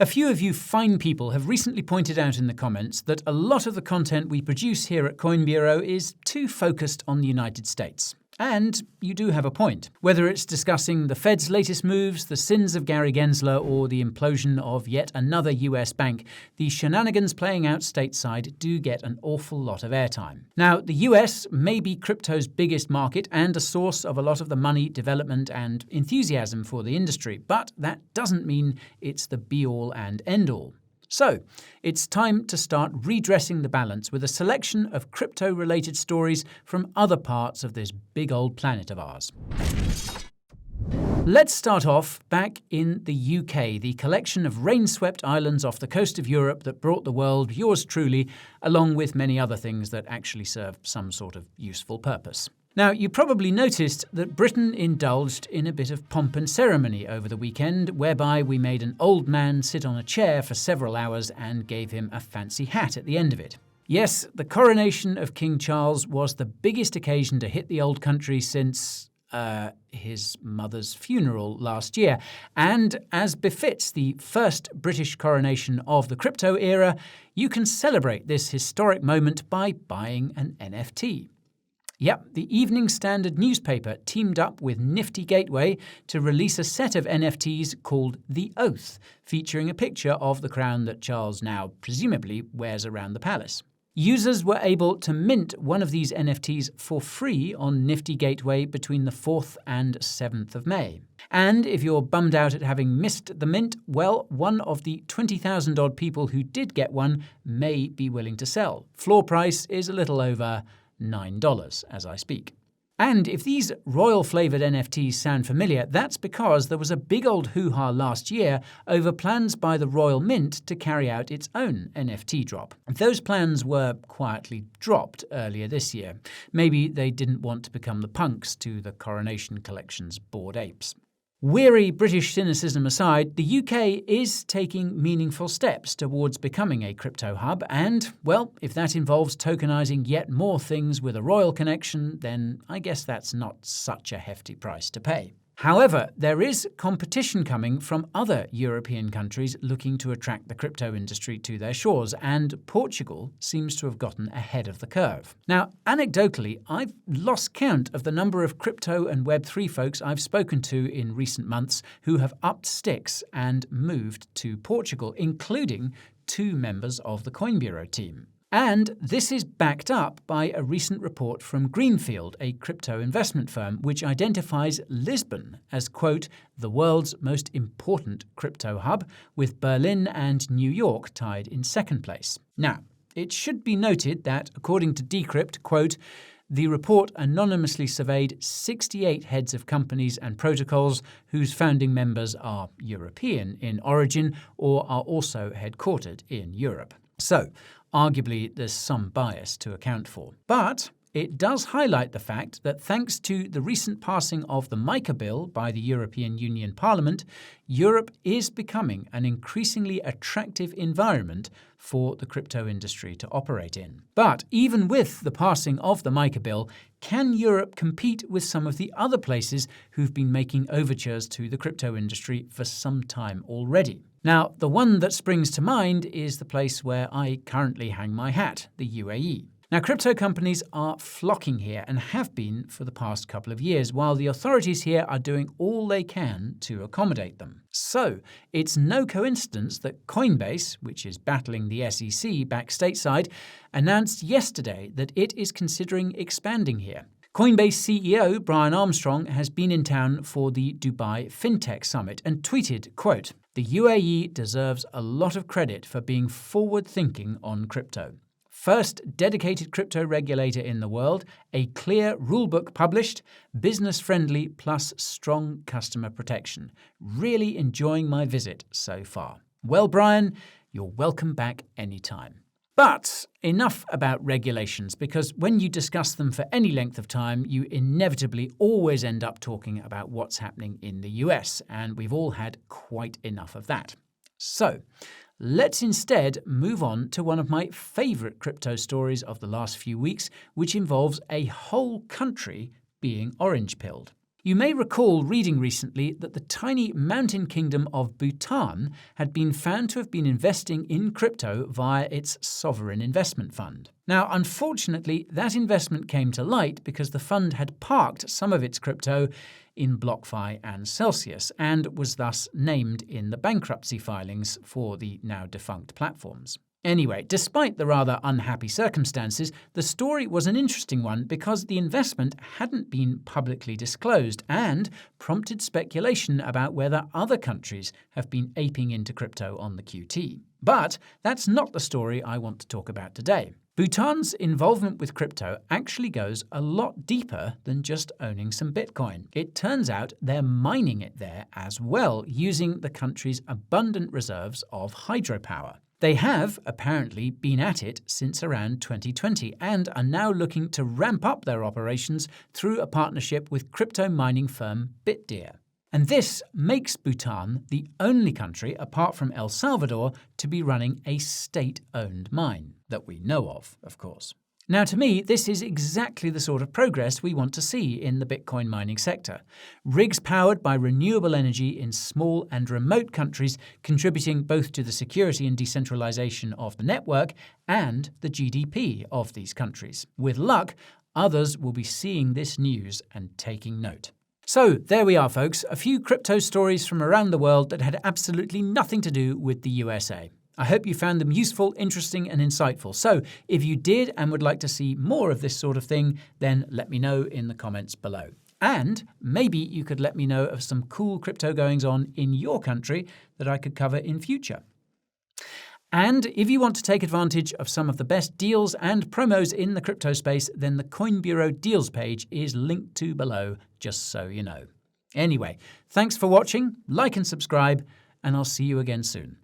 A few of you fine people have recently pointed out in the comments that a lot of the content we produce here at Coin Bureau is too focused on the United States. And you do have a point. Whether it's discussing the Fed's latest moves, the sins of Gary Gensler, or the implosion of yet another US bank, the shenanigans playing out stateside do get an awful lot of airtime. Now, the US may be crypto's biggest market and a source of a lot of the money, development, and enthusiasm for the industry, but that doesn't mean it's the be-all and end-all. So, it's time to start redressing the balance with a selection of crypto-related stories from other parts of this big old planet of ours. Let's start off back in the UK, the collection of rain-swept islands off the coast of Europe that brought the world yours truly, along with many other things that actually serve some sort of useful purpose. Now, you probably noticed that Britain indulged in a bit of pomp and ceremony over the weekend, whereby we made an old man sit on a chair for several hours and gave him a fancy hat at the end of it. Yes, the coronation of King Charles was the biggest occasion to hit the old country since his mother's funeral last year. And as befits the first British coronation of the crypto era, you can celebrate this historic moment by buying an NFT. Yep, the Evening Standard newspaper teamed up with Nifty Gateway to release a set of NFTs called The Oath, featuring a picture of the crown that Charles now presumably wears around the palace. Users were able to mint one of these NFTs for free on Nifty Gateway between the 4th and 7th of May. And if you're bummed out at having missed the mint, well, one of the 20,000 odd people who did get one may be willing to sell. Floor price is a little over $9 as I speak. And if these royal-flavoured NFTs sound familiar, that's because there was a big old hoo-ha last year over plans by the Royal Mint to carry out its own NFT drop. Those plans were quietly dropped earlier this year. Maybe they didn't want to become the punks to the Coronation Collection's Bored Apes. Weary British cynicism aside, the UK is taking meaningful steps towards becoming a crypto hub and, well, if that involves tokenizing yet more things with a royal connection, then I guess that's not such a hefty price to pay. However, there is competition coming from other European countries looking to attract the crypto industry to their shores, and Portugal seems to have gotten ahead of the curve. Now, anecdotally, I've lost count of the number of crypto and Web3 folks I've spoken to in recent months who have upped sticks and moved to Portugal, including 2 members of the Coin Bureau team. And this is backed up by a recent report from Greenfield, a crypto investment firm, which identifies Lisbon as, quote, the world's most important crypto hub, with Berlin and New York tied in second place. Now, it should be noted that, according to Decrypt, quote, the report anonymously surveyed 68 heads of companies and protocols whose founding members are European in origin or are also headquartered in Europe. So, arguably, there's some bias to account for. But it does highlight the fact that thanks to the recent passing of the MiCA bill by the European Union Parliament, Europe is becoming an increasingly attractive environment for the crypto industry to operate in. But even with the passing of the MiCA bill, can Europe compete with some of the other places who've been making overtures to the crypto industry for some time already? Now, the one that springs to mind is the place where I currently hang my hat, the UAE. Now, crypto companies are flocking here and have been for the past couple of years, while the authorities here are doing all they can to accommodate them. So, it's no coincidence that Coinbase, which is battling the SEC back stateside, announced yesterday that it is considering expanding here. Coinbase CEO Brian Armstrong has been in town for the Dubai FinTech Summit and tweeted, quote, the UAE deserves a lot of credit for being forward-thinking on crypto. First dedicated crypto regulator in the world, a clear rulebook published, business-friendly plus strong customer protection. Really enjoying my visit so far. Well, Brian, you're welcome back anytime. But enough about regulations, because when you discuss them for any length of time, you inevitably always end up talking about what's happening in the US, and we've all had quite enough of that. So, let's instead move on to one of my favourite crypto stories of the last few weeks, which involves a whole country being orange-pilled. You may recall reading recently that the tiny mountain kingdom of Bhutan had been found to have been investing in crypto via its sovereign investment fund. Now, unfortunately, that investment came to light because the fund had parked some of its crypto in BlockFi and Celsius and was thus named in the bankruptcy filings for the now defunct platforms. Anyway, despite the rather unhappy circumstances, the story was an interesting one because the investment hadn't been publicly disclosed and prompted speculation about whether other countries have been aping into crypto on the QT. But that's not the story I want to talk about today. Bhutan's involvement with crypto actually goes a lot deeper than just owning some Bitcoin. It turns out they're mining it there as well, using the country's abundant reserves of hydropower. They have, apparently, been at it since around 2020 and are now looking to ramp up their operations through a partnership with crypto mining firm Bitdeer. And this makes Bhutan the only country, apart from El Salvador, to be running a state-owned mine, that we know of course. Now, to me, this is exactly the sort of progress we want to see in the Bitcoin mining sector. Rigs powered by renewable energy in small and remote countries, contributing both to the security and decentralization of the network and the GDP of these countries. With luck, others will be seeing this news and taking note. So there we are, folks, a few crypto stories from around the world that had absolutely nothing to do with the USA. I hope you found them useful, interesting, and insightful. So if you did and would like to see more of this sort of thing, then let me know in the comments below. And maybe you could let me know of some cool crypto goings-on in your country that I could cover in future. And if you want to take advantage of some of the best deals and promos in the crypto space, then the Coin Bureau deals page is linked to below, just so you know. Anyway, thanks for watching, like and subscribe, and I'll see you again soon.